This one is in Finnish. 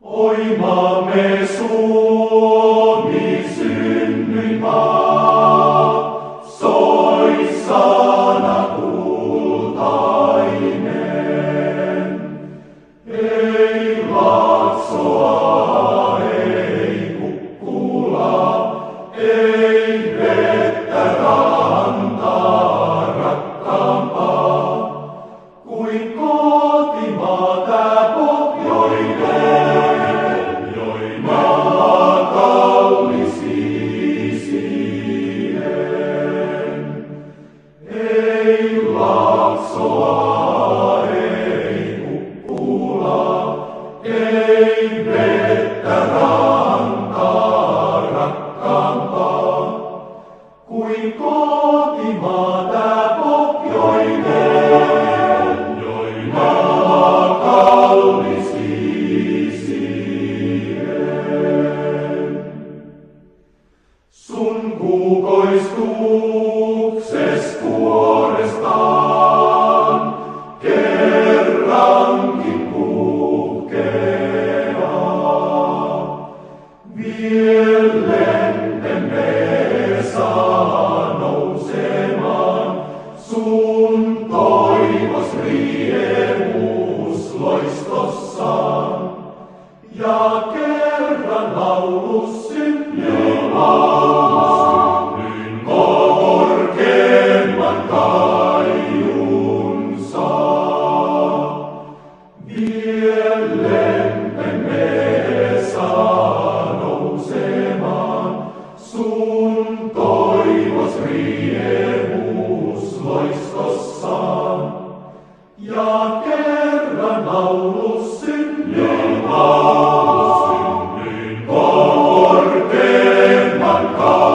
Oi maamme Suomi, synnyinmaa, soi sana kultainen. Ei Laaksoa, ei Kukkulaa, ei vettä rantaa rakkaampaa kuin kotimaa tää pohjoinen. Ei Laaksoa, ei Kukkulaa, ei vettä rantaa rakkaampaa kuin kotimaa tää pohjoinen, join maa kaunis viisien. Sun kukoistukses kuorestaan kerrankin puhkeaa. Mielentemme saa nousemaan sun toivos riemus loistossaan. Ja kerran laulus synnyin korkeimman kaiun saa. Mielentemme saa nousemaan sun toivos riemus loistossaan. Ja kerran laulus synnyin korkeimman kaiun